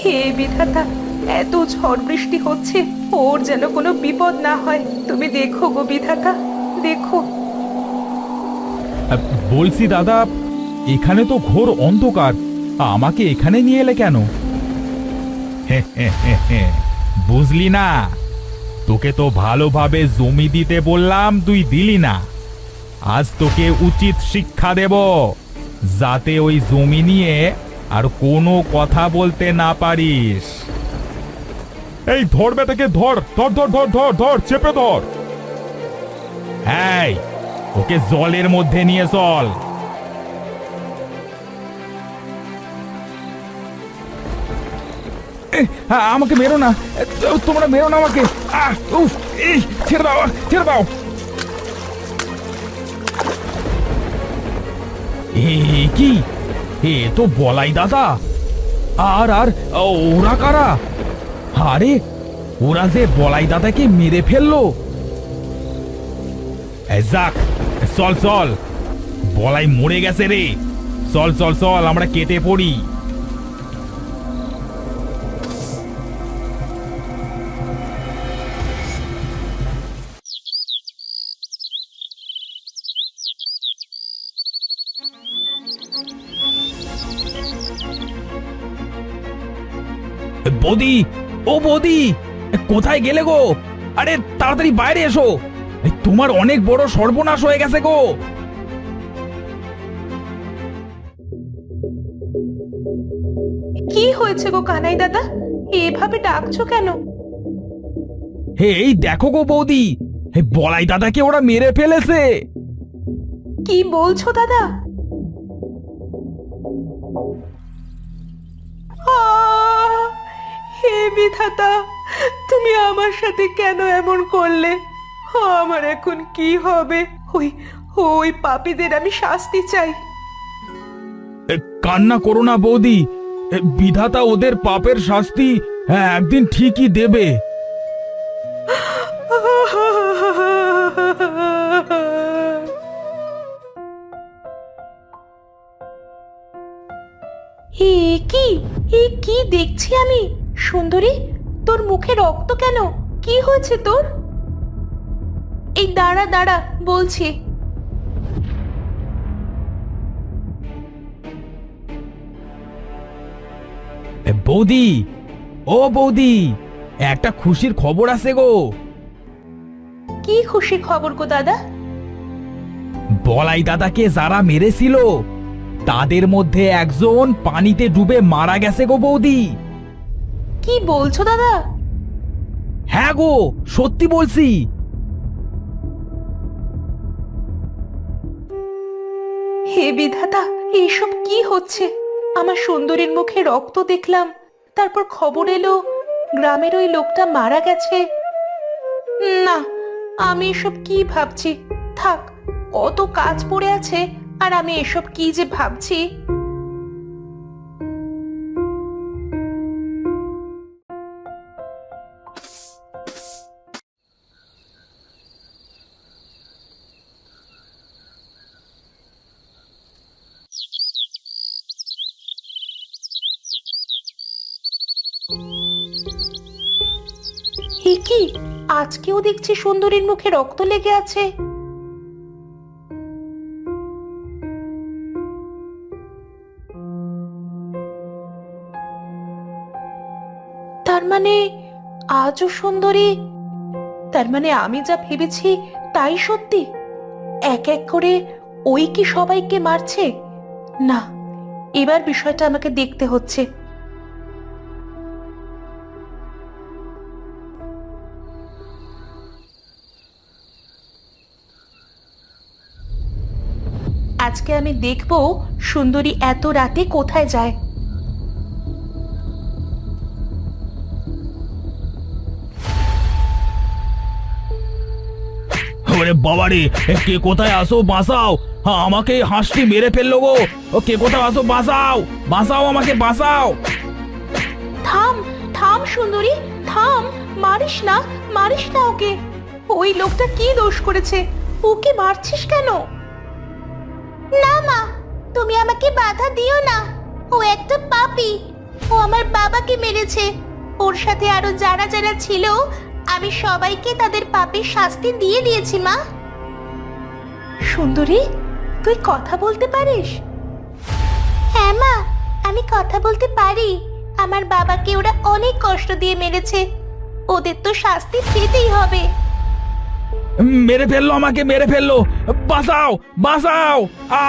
হে বিধাতা, এত ঝড় বৃষ্টি হচ্ছে, ওর যেন কোনো বিপদ না হয়। তুমি দেখো গো বিধাতা, দেখো। বলছি দাদা, এখানে তো ঘোর অন্ধকার, আমাকে এখানে নিয়ে এলে কেন? বুঝলি না, তোকে তো ভালোভাবে জমি দিতে বললাম, তুই দিলি না। আজ তোকে উচিত শিক্ষা দেব, যাতে ওই জমি নিয়ে আর কোনো কথা বলতে না পারিস। এই ধর বেটাকে, ধর ধর ধর ধর ধর ধর, চেপে ধর। হ্যাঁ, ওকে জলের মধ্যে নিয়ে চল। আমাকে মেরো না, তোমরা মেরো না আমাকে। ছেড়ে দাও, ছেড়ে দাও। কি, এ তো বলাই দাদা। আর আর ওরা কারা? আরে, ওরা যে বলাই দাদাকে মেরে ফেললো। যাক, চল চল, বলাই মরে গেছে রে। চল চল চল, আমরা কেটে পড়ি। বৌদি, ও বৌদি, কোথায় গেলে গো? আরে তাড়াতাড়ি বাইরে এসো, তোমার অনেক বড় সর্বনাশ হয়ে গেছে গো। কি হয়েছে গো কানাই দাদা, এভাবে ডাকছো কেন? হে, এই দেখো গো বৌদি, বলাই দাদাকে ওরা মেরে ফেলেছে। কি বলছো দাদা? হে বিধাতা, তুমি আমার সাথে কেন এমন করলে? আমার এখন কি হবে? ওই ওই পাপীদের আমি শাস্তি চাই। কান্না করো না বৌদি, বিধাতা ওদের পাপের শাস্তি একদিন ঠিকই দেবে। এ কি, এ কি দেখছি আমি? সুন্দরী, তোর মুখে রক্ত কেন? কি হয়েছে তোর? এই দাঁড়া দাঁড়া, বলছি। বৌদি, ও বৌদি, একটা খুশির খবর আছে গো। কি খুশির খবর গো দাদা? বলাই দাদাকে যারা মেরেছিল, তাদের মধ্যে একজন পানিতে ডুবে মারা গেছে গো বৌদি। কি বলছো দাদা? হ্যাঁ গো, সত্যি বলছি। হে বিধাতা, এইসব কি হচ্ছে? আমার সুন্দরীর মুখে রক্ত দেখলাম, তারপর খবর এলো গ্রামের ওই লোকটা মারা গেছে। না, আমি এসব কি ভাবছি? থাক, কত কাজ পড়ে আছে, আর আমি এসব কি যে ভাবছি। এ কি, আজকেও দেখছি সুন্দরীর মুখে রক্ত লেগে আছে। তার মানে আজও সুন্দরী, তার মানে আমি যা ভেবেছি তাই সত্যি। এক এক করে ওই কি সবাইকে মারছে? না, এবার বিষয়টা আমাকে দেখতে হচ্ছে। আজকে আমি দেখব সুন্দরী এত রাতে কোথায় যায়। ওরে বাবারে, কে কোথায় আসো, বাঁচাও আমাকে, হাঁসটি মেরে ফেললো গো। কে কোথায় আসো, বাঁচাও বাঁচাও, আমাকে বাঁচাও। থাম থাম সুন্দরী, থাম, মারিস না, মারিস না ওকে। ওই লোকটা কি দোষ করেছে? ওকে মারছিস কেন? না মা, তুমি আমাকে বাধা দিও না, ও একটা পাপী। ও আমার বাবাকে মেরেছে। ওর সাথে আরো যারা যারা ছিল আমি সবাইকে তাদের পাপের শাস্তি দিয়ে দিয়েছি মা। সুন্দরী, তুই কথা বলতে পারিস? হ্যাঁ মা, আমি কথা বলতে পারি। আমার বাবাকে ওরা অনেক কষ্ট দিয়ে মেরেছে, ওদের তো শাস্তি পেতেই হবে। মেরে ফেললো, আমাকে মেরে ফেললো, বাঁচাও বাঁচাও! আ